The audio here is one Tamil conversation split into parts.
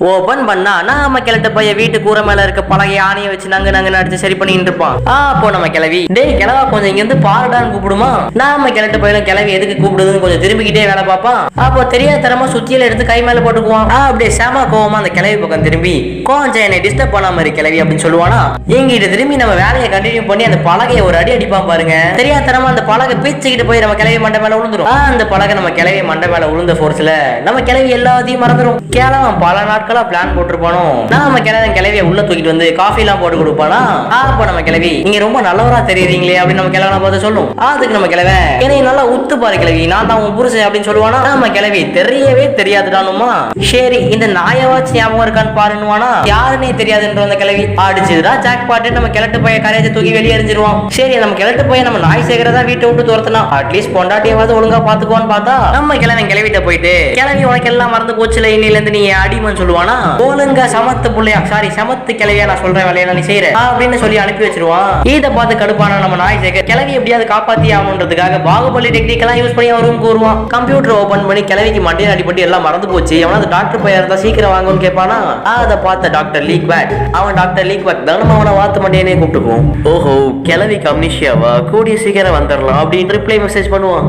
ஓபன் பண்ணா நாம கிளட்ட போய் வீட்டு கூரை மேல இருக்க பழகைய ஆணியை வச்சு நங்கு நங்கு அடிச்சு சரி பண்ணிட்டு இருப்பான். அப்போ நம்ம கிளவி டேய் கிளவா கொஞ்சம் இங்க இருந்து பாருடான்னு கூப்பிடுமா. நாம கிளட்ட போயிலும் கிளவி எதுக்கு கூப்பிடுதுன்னு கொஞ்சம் திரும்பிக்கிட்டே வேலை பார்ப்பான். அப்போ தெரியாத தரமா சுத்தியில எடுத்து கை மேல போட்டுக்குவான். அப்படியே செம கோவமா அந்த கிளவி பக்கம் திரும்பி கொஞ்சம் என்னை டிஸ்டர்ப் பண்ணாம மாதிரி கிளவி அப்படின்னு சொல்லுவானா. எங்கிட்ட திரும்பி நம்ம வேலையை கண்டினியூ பண்ணி அந்த பலகையை ஒரு அடி அடிப்பான் பாருங்க. தெரியாத தரமா அந்த பலகை பீச்சுக்கிட்டு போய் நம்ம கிளவி மண்டை மேல விழுந்துரும். அந்த பலகை நம்ம கிளவி மண்டை மேல விழுந்த போர்ஸ்ல நம்ம கிளவி எல்லாத்தையும் மறந்துடும். கிளவன் பல நாட்களா பிளான் போட்டிருப்பானோ. நாம கிளவியை உள்ள தூக்கிட்டு வந்து காஃபி எல்லாம் போட்டு கொடுப்பானா. அப்போ நம்ம கிளவி நீங்க ரொம்ப நல்லவரா தெரியுறீங்களே அப்படின்னு நம்ம கிளவனை பார்த்து சொல்லும். அதுக்கு நம்ம கிளவ என்னைய நல்லா உத்து பாரு கிளவி, நான் தான் உன் புருஷன் அப்படின்னு சொல்லுவானா. நம்ம கிளவி தெரியவே தெரியாதுடானுமா. சரி இந்த நாயவாச்சு ஞாபகம் இருக்கான்னு பாருன்னுவானா. யாருன்னே தெரியாதுன்ற அந்த கிளவி அடிச்சுதுடா ஜாக் பாட்டு நம்ம கிளட்டு போய் கரையை தூக்கி வெளியே எறிஞ்சிருவான். சரி நம்ம கிளட்டு போய் நம்ம நாய் சேகரதா வீட்டை விட்டு துரத்தனா அட்லீஸ்ட் பொண்டாட்டியாவது ஒழுங்கா பாத்துக்குவான்னு பார்த்தா நம்ம கிளவிட்ட போயிட்டு கிளவி உனக்கு எல்லாம் மறந்து போச்சுல இன்னில இருந்து நீ அடிமன்னு சொல்லுவானா. ஒழுங்கா சமத்து புள்ளையா சாரி சமத்து கிளவியா நான் சொல்ற வேலையை நீ செய்யற அப்படின்னு சொல்லி அனுப்பி வச்சிருவான். இதை பார்த்து கடுப்பான நம்ம நாய் சேகர் கிளவி எப்படியாவது காப்பாத்தி ஆகணுன்றதுக்காக பாகுபலி டெக்னிக் எல்லாம் யூஸ் பண்ணி ரூம் கூறுவான். கம்ப்யூட்டர் ஓபன் பண்ணி கிளவிக்கு மண்டையில் அடிப்பட்டு எல்லாம் மறந்து போச்சு, எவனாவது டாக்டர் பையா இருந்தா சீக்கிரம் வாங்கும்னு கேட்பானா. அதை பார்த்த டாக்டர் லீக் பேக் அவன் டாக்டர் லீக் பேக் தானே அவனை வாத்து மண்டையனே கூப்பிட்டுக்குவோம். ஓஹோ கிளவிக்கு அம்னிஷியாவா கூடிய சீக்கிரம் வந்துடலாம் அப்படின்னு ரிப்ளை மெசேஜ் பண்ணுவான்.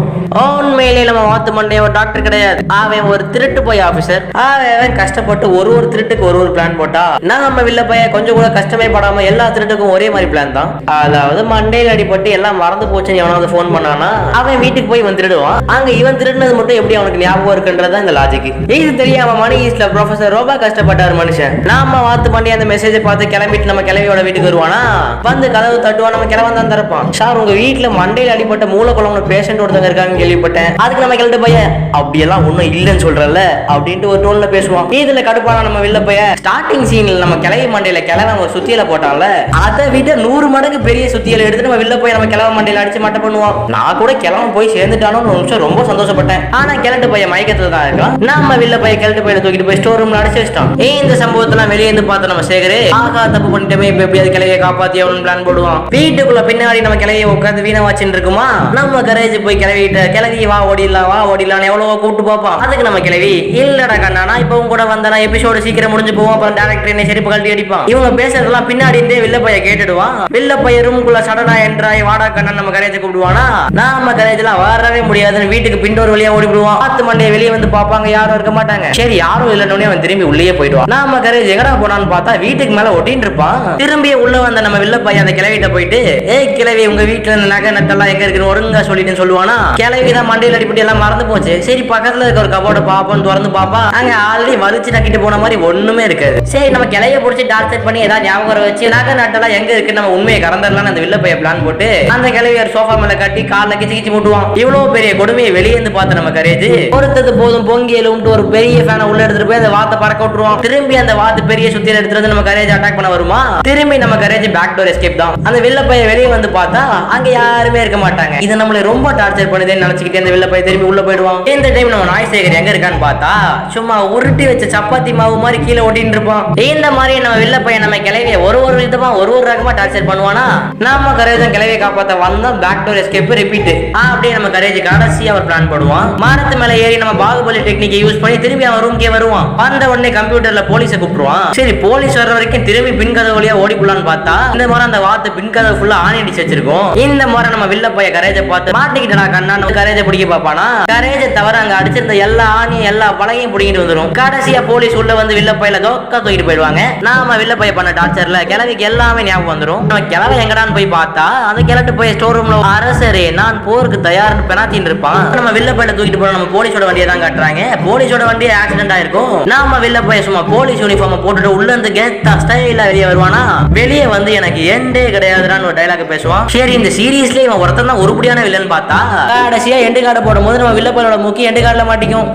உண்மையிலே நம்ம வாத்து மண்டைய ஒரு டாக்டர் கிடையாது, அவன் ஒரு திருட்டு போய் ஆபீசர். அவன் கஷ்டப்பட்டு ஒரு திருட்டுக்கு ஒரு பிளான் போட்டா நம்ம வில்ல பைய கொஞ்சம் கூட கஷ்டமே படாம எல்லா திருட்டுக்கும் ஒரே மாதிரி பிளான் தான். அதாவது மண்டையில் அடிப்பட்டு எல்லாம் மறந்து போச்சுன்னு எவனாவது போன் பண்ணானா அவன் வீட்டுக்கு போய் வந்துடுவான். அங்க இவன் திருடுனது மட்டும் எப்படி அவனுக்கு ஞாபகம் இருக்குன்றதா இந்த லாஜிக். இது தெரியாம மணி ஈஸ்ட்ல ப்ரொஃபசர் ரொம்ப கஷ்டப்பட்டார் மனுஷன். நாம வாத்து பண்ணி அந்த மெசேஜ் பார்த்து கிளம்பிட்டு நம்ம கிளவியோட வீட்டுக்கு வருவானா. வந்து கதவு தட்டுவான், நம்ம கிளவன் தான் திறப்பான். சார் உங்க வீட்டுல மண்டையில் அடிப்பட்ட மூலக்குளம் பேஷண்ட் ஒருத்தங்க இருக்காங்க கேள்விப்பட்டேன், அதுக்கு நம்ம கிளட்டு பையன் அப்படியெல்லாம் ஒண்ணும் இல்லைன்னு சொல்றல அப்படின்ட்டு ஒரு டோன்ல பேசுவான். இதுல கடுப்பான நம்ம வில்ல பைய ஸ்டார்டிங் சீன்ல நம்ம கிளவி மண்டையில கிளவன் ஒரு சுத்தியில போட்டான்ல, அதை விட 100 மடங்கு பெரிய சுத்தியில எடுத்து நம்ம வில்ல போய் நம்ம கிளவ மண்டையில அடிச்சு மட்டை பண்ணுவோம். நான் கூட கிளவன் போய் சேர்ந்துட்டானோ ஒரு நிமிஷம் ரொம்ப சந்தோஷப்பட்டேன். ஆனா கிளட்டு பைய மயக்கத்துல தான் இருக்கான். நம்ம வில்ல பைய கிளட்டு பையில தூக்கிட்டு போய் ஸ்டோர் ரூம்ல அடிச்சு வச்சிட்டோம். இந்த சம்பவத்தெல்லாம் வெளியே இருந்து பார்த்து நம்ம சேகரே ஆகா தப்பு பண்ணிட்டோமே, இப்ப எப்படியாவது கிளவியை காப்பாத்தி அவனு பிளான் போடுவான். வீட்டுக்குள்ள பின்னாடி நம்ம கிளவியை உட்காந்து வீணா வச்சுட்டு இருக்குமா. நம்ம கரேஜ் போய் கிளவிட்ட கிளவி வா ஓடிடலாம் எவ்வளவோ கூப்பிட்டு பார்ப்பான். அதுக்கு நம்ம கிளவி இல்லடா கண்ணா இப்ப கூட வந்தா எபிசோடு சீக்கிரம் முடிஞ்சு போவோம், அப்புறம் டைரக்டர் என்ன செருப்பு கழட்டி அடிப்பான். இவங்க பேசுறதெல்லாம் பின்னாடி இருந்தே வில்ல பைய கேட்டுடுவான். வில்ல பைய ரூமுக்குள்ள சடனா என்றாய் வாடா கண்ணன் நம்ம கரேஜ் கூப்பிடுவானா. நாம கரேஜ்லாம் வரவே முடியாதுன்னு வீட்டுக்கு பின்னோர் வழியா ஓடி விடுவான். ஆத்து மண்டைய வெளியே வந்து பாப்பாங்க, யாரும் இருக்க மாட்டாங்க. சரி யாரும் இல்லைன்னு அவன் திரும்பி உள்ளே போயிடுவான். நாம கரேஜ் எங்கடா போனான்னு பார்த்தா வீட்டுக்கு மேல ஒட்டின்னு இருப்பான். திரும்பி உள்ள வந்த நம்ம வில்ல பைய அந்த கிளவிட்ட போயிட்டு ஏய் கிளவி உங்க வீட்டுல இருந்த நகை நட்டெல்லாம் எங்க இருக்குன்னு ஒருங்கா சொல்லிட்டு சொல்லுவானா. கிளவிதான் மண்டையில் அடிப்பட்டு எல்லாம் மறந்து போச்சு. சரி பக்கத்துல இருக்க ஒரு கபோர்ட பாப்போன்னு திறந்து பாப்பா, அங்க ஆல்ரெடி வலிச்சு நக்கிட்டு போன மாதிரி ஒண்ணுமே இருக்காது. சரி நம்ம கிளைய பிடிச்சி டார்ச்சர் பண்ணி ஏதாவது ஞாபகம் வச்சு நகை நட்டெல்லாம் எங்க இருக்கு நம்ம உண்மையை கறந்துடலாம்னு அந்த வில்ல பைய பிளான் போட்டு அந்த கிளையர் சோஃபா மேல கட்டி கால்ல கிச்சு கிச்சு போட்டுவான். இவ்வளவு பெரிய கொடுமையை வெளியே இருந்து பார்த்து நம்ம கரேஜ் பொறுத்தது போதும் பொங்கி எழும்ட்டு ஒரு பெரிய ஃபேனை உள்ள எடுத்துட்டு போய் அந்த வாத்தை பறக்க விட்டுருவோம். திரும்பி அந்த வாத்து பெரிய சுத்தியில எடுத்துட்டு நம்ம கரேஜ் அட்டாக் பண்ண வருமா. திரும்பி நம்ம கரேஜ் பேக் டோர் எஸ்கேப் தான். அந்த வில்ல பைய வெளியே வந்து பார்த்தா அங்க யாருமே இருக்க மாட்டாங்க. இது நம்மளை ரொம்ப டார்ச்சர் பண்ணுதுன்னு நினைச்சுக்கிட்டு அந்த வில்ல பைய திரும்பி உள்ள போயிடுவான். இந்த டைம் நம்ம நாய் சேகர் எங்க இருக்கான்னு பார்த்தா சும்மா உருட்டி வச்ச சப்பாத்தி மாவு மாதிரி கீழே ஓட்டின்னு இருப்பான். இந்த மாதிரி நம்ம வில்ல பையன் நம்ம கிளவிய ஒரு விதமா ஒரு ரகமா டார்ச்சர் பண்ணுவானா. நம்ம கரேஜ் கிளவியை காப்பாத்த வந்தா பேக் டோர் எஸ்கேப் ரிப்பீட். அப்படியே நம்ம கரேஜ் கடைசி அவர் பிளான் போடுவான். மரத்து மேல ஏறி நம்ம பாகுபலி டெக்னிக்கை யூஸ் பண்ணி திரும்பி அவன் ரூம்க்கே வருவான். வந்த உடனே கம்ப்யூட்டர்ல போலீஸை கூப்பிடுவான். சரி போலீஸ் வர்ற வரைக்கும் திரும்பி பின் கதவு வழியா ஓடிப்புலான்னு பார்த்தா இந்த மாதிரி அந்த வாத்து பின் கதவு ஃபுல்லா ஆணி அடிச்சு வச்சிருக்கோம். இந்த மாதிரி நம்ம வில்ல பைய கரேஜை பார்த்து மாட்டிக்கிட்டா கண்ணா கரேஜை பிடிக்க பாப்பானா. கரேஜை தவிர அங்க அடிச்சிருந்த எல்லா ஆணியும் எல்லா பழகையும் பிடிக்கிட்டு வந்துடும். கடைசியா போலீஸ் உள்ள வந்து வில்ல பையில தோக்கா தூக்கிட்டு போயிடுவாங்க. நாம வில்ல பைய பண்ண டார்ச்சர்ல கிளவிக்கு எல்லாமே ஞாபகம் வந்துடும். நம்ம கிளவை எங்கடான்னு போய் பார்த்தா அந்த கிளட்டு போய் ஸ்டோர் ரூம்ல அரசரே நான் போருக்கு தயார்னு பெனாத்தின்னு இருப்பான். நம்ம வில்ல பையில தூக்கிட்டு போற நம்ம போலீஸோட வண்டியை தான் காட்டுறாங்க. போலீஸோட வண்டி ஆக்சிடென்ட் ஆயிருக்கும். நாம வில்ல பைய சும்மா போலீஸ் யூனிஃபார்ம் போட்டுட்டு உள்ள இருந்து கெத்தா ஸ்டைலா வெளியே வருவானா. வெளியே வந்து எனக்கு எண்டே கிடையாதுன்னு ஒரு டைலாக் பேசுவான். சரி இந்த சீரியஸ்ல இவன் ஒருத்தன் தான் உருப்படியான வில்லன்னு பார்த்தா கடைசியா எண்டு கார்டை போடும் போது நம்ம வில்ல பையோட முக்கிய எண்டு கார்டுல மாட்டிக்கும்.